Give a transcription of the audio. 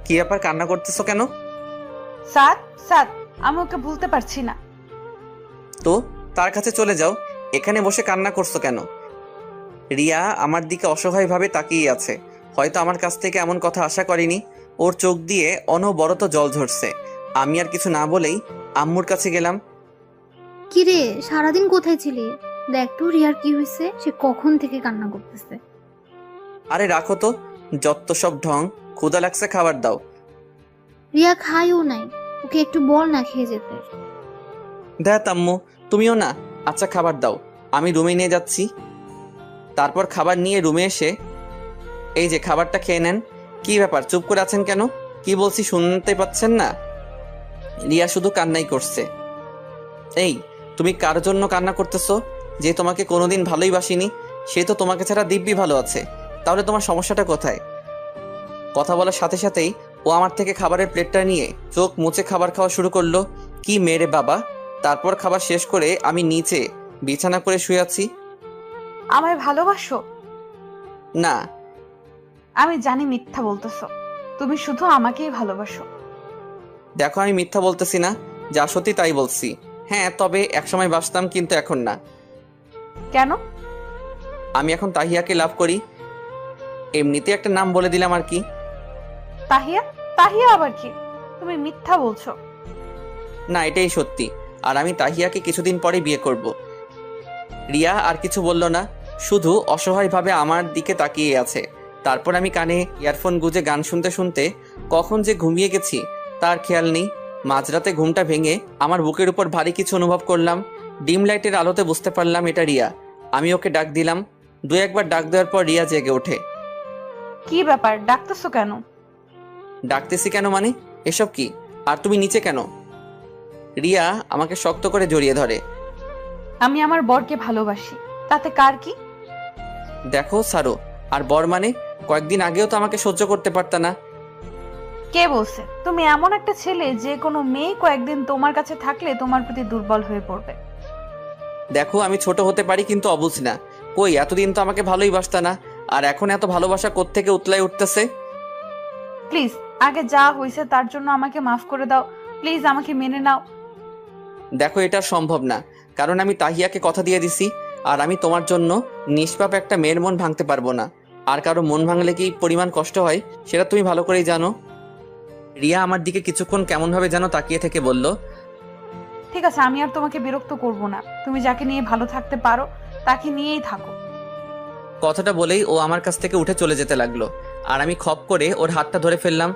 কি ব্যাপার, কান্না করতেছো কেন? সাদ, সাদ, আমি ওকে ভুলতে পারছি না। তো তার কাছে চলে যাও, এখানে বসে কান্না করছো কেন? রিয়া আমার দিকে অসহায়ভাবে তাকিয়ে আছে। হয়তো আমার কাছ থেকে এমন কথা আশা করেনি। ওর চোখ দিয়ে অনবরত জল ঝরছে। আমি আর কিছু না বলেই আম্মুর কাছে গেলাম। কিরে, সারাদিন কোথায় ছিলি? দেখ তো রিয়ার কি হয়েছে, সে কখন থেকে কান্না করতেছে। আরে রাখো তো, যত সব ঢং। ক্ষুধা লাগছে, খাবার দাও। রিয়া খায়ও নাই, ওকে একটু বল না খেয়ে যেতে। দেখ আম্মু, তুমিও না। আচ্ছা খাবার দাও, আমি রুমে নিয়ে যাচ্ছি। তারপর খাবার নিয়ে রুমে এসে, এই যে খাবারটা খেয়ে নেন। কি ব্যাপার, চুপ করে আছেন কেন? কি বলছি শুনতে পাচ্ছেন না? রিয়া শুধু কান্নাই করছে। এই, তুমি কার জন্য কান্না করতেছো? যে তোমাকে কোনোদিন ভালোই বাসিনি, সে তো তোমাকে ছাড়া দিব্যি ভালো আছে। তাহলে তোমার সমস্যাটা কোথায়? কথা বলার সাথে সাথেই ও আমার থেকে খাবারের প্লেটটা নিয়ে চোখ মুছে খাবার খাওয়া শুরু করলো। কি মেরে বাবা! তারপর খাবার শেষ করে আমি নিচে বিছানা করে শুয়ে আছি। আমায় ভালোবাসো? না। আমি জানি মিথ্যা বলতেছো, তুমি শুধু আমাকেই ভালোবাসো। দেখো, আমি মিথ্যা বলতেছি না, যা সত্যি তাই বলছি। হ্যাঁ, তবে একসময় বাসতাম, কিন্তু এখন না। কেন? আমি এখন তাহিয়াকে লাভ করি। এমনিতে একটা নাম বলে দিলাম আর কি। তাহিয়া? তাহিয়া আবার কি? তুমি মিথ্যা বলছো। না, এটাই সত্যি। আর আমি তাহিয়াকে কিছুদিন পরে বিয়ে করব। রিয়া আর কিছু বলল না, শুধু অসহায়ভাবে আমার দিকে তাকিয়ে আছে। তারপর আমি কানে ইয়ারফোন গুজে গান শুনতে শুনতে কখন যে ঘুমিয়ে গেছি তার খেয়াল নেই। মাঝরাতে ঘুমটা ভেঙে আমার বুকের উপর ভারী কিছু অনুভব করলাম। ডিম লাইটের আলোতে বুঝতে পারলাম এটা রিয়া। আমি ওকে ডাক দিলাম। দু একবার ডাক দেওয়ার পর রিয়া জেগে ওঠে। কি ব্যাপার, ডাকতেছো কেন? ডাকতেছি কেন মানে? এসব কি? আর তুমি নিচে কেন? রিয়া আমাকে শক্ত করে জড়িয়ে ধরে। আমি আমার বরকে ভালোবাসি, তাতে কার কি? দেখো সারো, আর বর মানে? কয়েকদিন আগেও তো আমাকে সহ্য করতে পারতা না। কে বলছে? তুমি এমন একটা ছেলে, যে কোনো মেয়ে কয়েকদিন তোমার কাছে থাকলে তোমার প্রতি দুর্বল হয়ে পড়বে। দেখো, আমি ছোট হতে পারি কিন্তু অবুঝ না। কই, এতদিন তো আমাকে ভালোই বাসতা না, আর এখন এত ভালোবাসা কোত্থেকে উতলাই উঠতেছে? প্লিজ, আগে যা হয়েছে তার জন্য আমাকে মাফ করে দাও। প্লিজ আমাকে মেনে নাও। দেখো, এটা সম্ভব না, কারণ আমি তাহিয়াকে কথা দিয়ে দিছি। আর আমি তোমার জন্য নিষ্পাপ একটা মেয়ের মন ভাঙতে পারবো না। আর কারো মন ভাঙলে কি পরিমাণ কষ্ট হয় সেটা তুমি ভালো করেই জানো। রিয়া আমার দিকে কিছুক্ষণ কেমনভাবে যেন তাকিয়ে থেকে বলল, ঠিক আছে, আমি আর তোমাকে বিরক্ত করব না। তুমি যাকে নিয়ে ভালো থাকতে পারো তাকে নিয়েই থাকো। কথাটা বলেই ও আমার কাছ থেকে উঠে চলে যেতে লাগলো। আর আমি খপ করে ওর হাতটা ধরে ফেললাম।